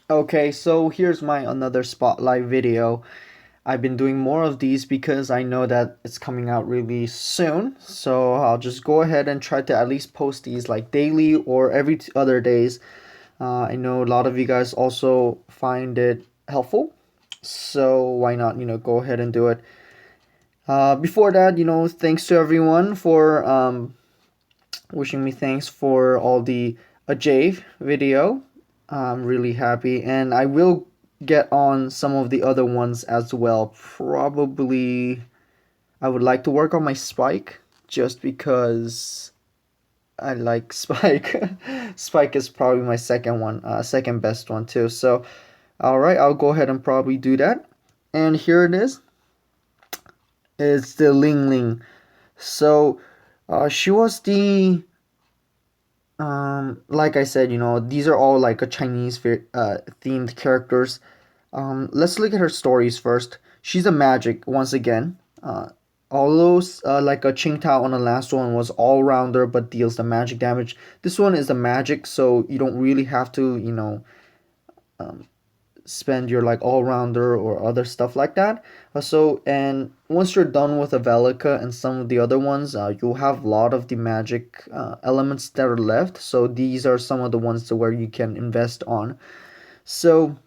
Okay, so here's my another spotlight video. I've been doing more of these because I know that it's coming out really soon. So I'll just go ahead and try to at least post these like daily or every other days. I know a lot of you guys also find it helpful. So why not, go ahead and do it. Before that, thanks to everyone for wishing me thanks for all the Jave video. I'm really happy, and I will get on some of the other ones as well. Probably, I would like to work on my Spike just because I like Spike. Spike is probably my second one, second best one too. So, all right, I'll go ahead and probably do that. And here it is. It's the Ling. So, she was the like I said, these are all like a Chinese themed characters. Let's look at her stories first. She's a magic once again. Although like a Qingtao on the last one was all rounder but deals the magic damage. This one is a magic, so you don't really have to um, spend your like all rounder or other stuff like that. And once you're done with Avelica and some of the other ones, you'll have a lot of the magic elements that are left. So these are some of the ones to where you can invest on. So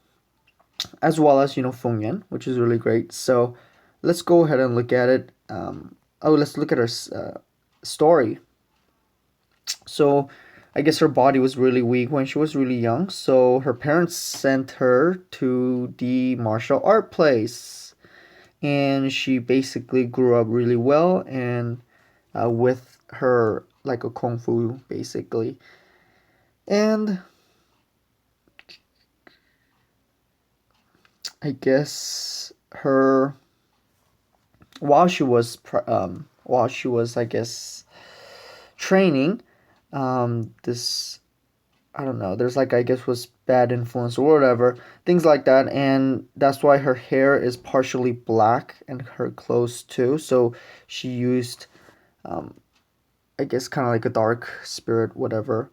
as well as Fengyan, which is really great. So let's go ahead and look at it. Let's look at her story. So I guess her body was really weak when she was really young, so her parents sent her to the martial art place. And she basically grew up really well and with her like a kung fu basically. And I guess her while she was I guess training, this I don't know. There's like I guess was bad influence or whatever, things like that, and that's why her hair is partially black and her clothes too. So she used, um, I guess, kind of like a dark spirit, whatever.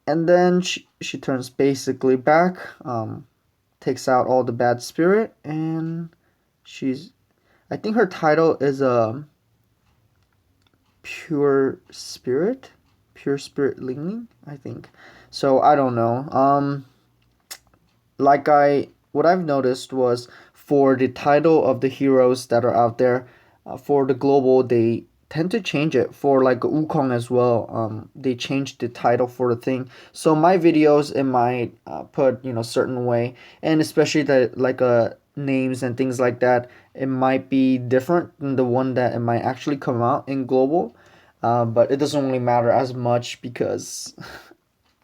And then she turns basically back, takes out all the bad spirit, and she's. I think her title is a pure spirit, pure spirit Ling. I think. So I don't know. Like what I've noticed was for the title of the heroes that are out there, for the global they tend to change it for like Wukong as well. They changed the title for the thing. So my videos it might put certain way, and especially the like names and things like that. It might be different than the one that it might actually come out in global. But it doesn't really matter as much because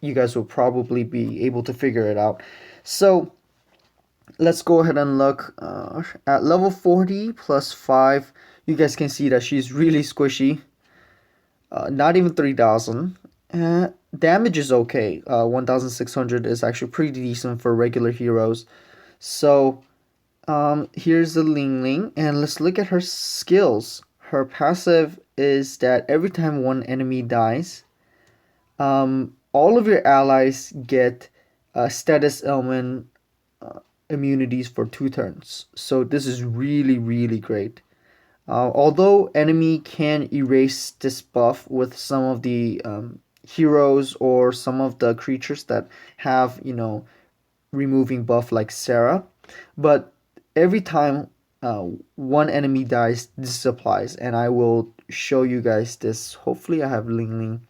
you guys will probably be able to figure it out. So let's go ahead and look at level 40 plus 5. You guys can see that she's really squishy. Not even 3,000. Damage is okay. 1,600 is actually pretty decent for regular heroes. So here's the Ling, and let's look at her skills. Her passive is that every time one enemy dies, all of your allies get status element immunities for 2 turns. So this is really, really great. Although enemy can erase this buff with some of the heroes or some of the creatures that have, removing buff like Sarah, but every time one enemy dies, this applies, and I will show you guys this. Hopefully, I have Ling.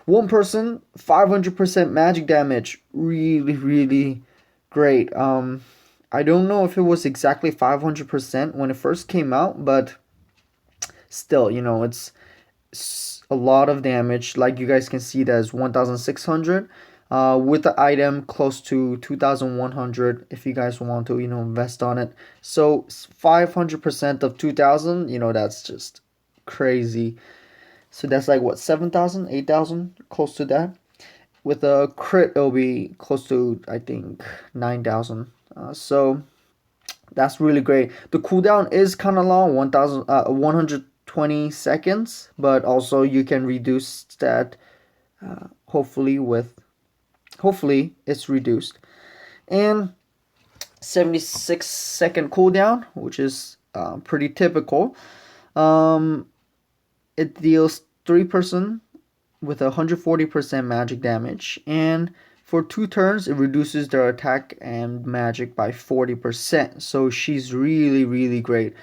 One person, 500% magic damage. Really, really great. I don't know if it was exactly 500% when it first came out, but still, it's a lot of damage. Like you guys can see, that is 1,600. With the item close to 2,100 if you guys want to invest on it. So 500% of 2,000, that's just crazy. So that's like what, 7,000, 8,000, close to that. With a crit, it'll be close to I think 9,000. So that's really great. The cooldown is kind of long, 120 seconds, but also you can reduce that. Hopefully it's reduced. And 76-second cooldown, which is pretty typical. Um, it deals 3% with 140% magic damage, and for 2 turns it reduces their attack and magic by 40%. So she's really, really great.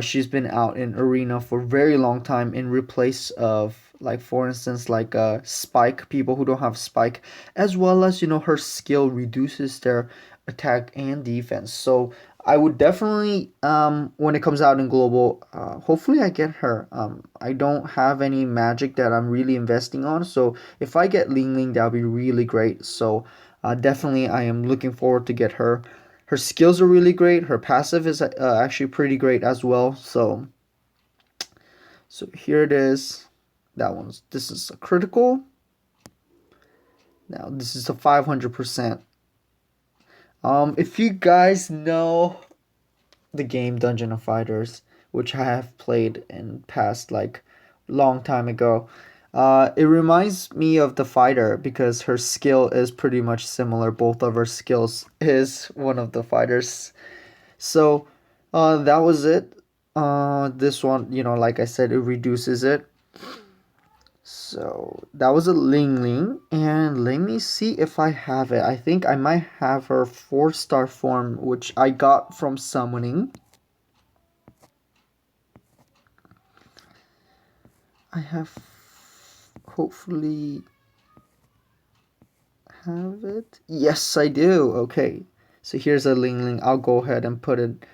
She's been out in arena for a very long time in replace of, like, for instance, like spike, people who don't have spike, as well as, her skill reduces their attack and defense. So I would definitely, when it comes out in global, hopefully I get her. I don't have any magic that I'm really investing on, so if I get Ling, that would be really great. So definitely I am looking forward to get her. Her skills are really great. Her passive is actually pretty great as well. So here it is. This is a critical. Now this is a 500%. If you guys know the game Dungeon of Fighters, which I have played in past, like, long time ago. It reminds me of the fighter because her skill is pretty much similar. Both of her skills is one of the fighters. So that was it. This one, like I said, it reduces it. So that was a Ling, and let me see if I have it. I think I might have her 4-star form, which I got from summoning. I have, hopefully have it. Yes, I do. Okay. So here's a Ling. I'll go ahead and put it.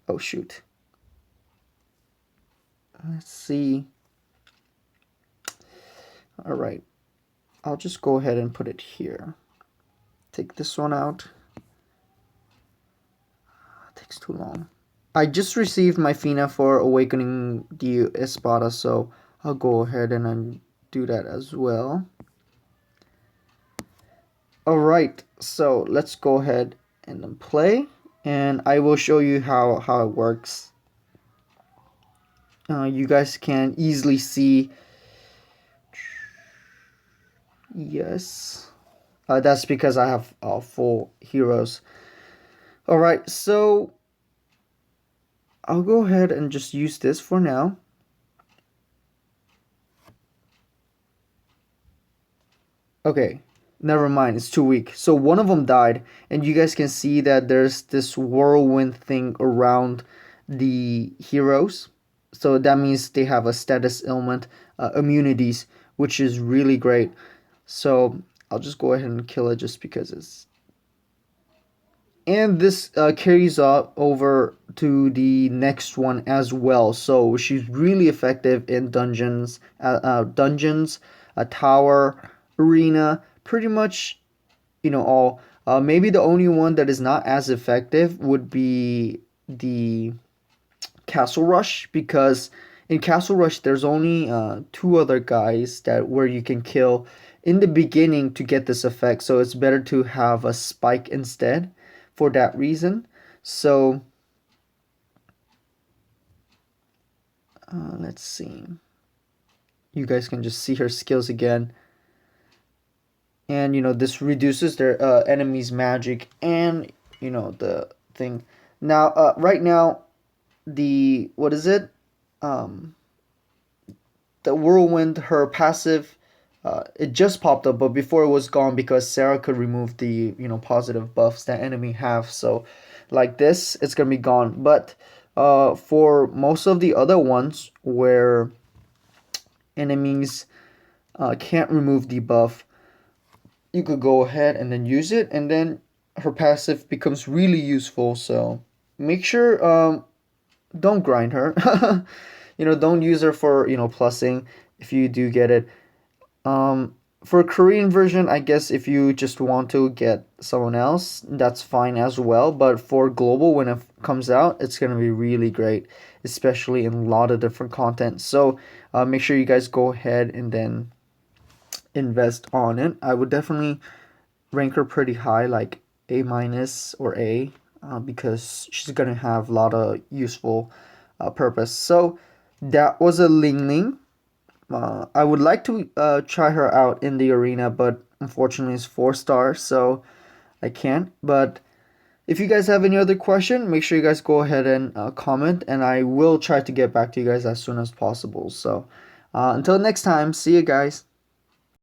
Oh, shoot. Let's see. All right. I'll just go ahead and put it here. Take this one out. It takes too long. I just received my Fina for Awakening the Espada, so I'll go ahead and do that as well. Alright, so let's go ahead and then play, and I will show you how it works. You guys can easily see. Yes. That's because I have full heroes. Alright, so I'll go ahead and just use this for now. Okay, never mind, it's too weak. So one of them died, and you guys can see that there's this whirlwind thing around the heroes. So that means they have a status ailment, immunities, which is really great. So I'll just go ahead and kill it just because it's... And this carries over to the next one as well. So she's really effective in dungeons, a tower, arena, pretty much, all. Maybe the only one that is not as effective would be the Castle Rush, because in Castle Rush there's only 2 other guys that where you can kill in the beginning to get this effect. So it's better to have a spike instead for that reason. So let's see. You guys can just see her skills again. And this reduces their enemies' magic and the thing. Now right now, the what is it? The whirlwind, her passive, it just popped up, but before it was gone because Sarah could remove the positive buffs that enemy have. So like this, it's gonna be gone. But for most of the other ones where enemies can't remove the buff, you could go ahead and then use it, and then her passive becomes really useful. So make sure don't grind her. Don't use her for plussing if you do get it. For Korean version, I guess if you just want to get someone else, that's fine as well. But for global, when it comes out, it's gonna be really great, especially in a lot of different content. So make sure you guys go ahead and then invest on it. I would definitely rank her pretty high, like A minus or A, because she's gonna have a lot of useful purpose. So that was a Ling. I would like to try her out in the arena, but unfortunately it's 4 stars. So I can't. But if you guys have any other question, make sure you guys go ahead and comment, and I will try to get back to you guys as soon as possible. So until next time, see you guys.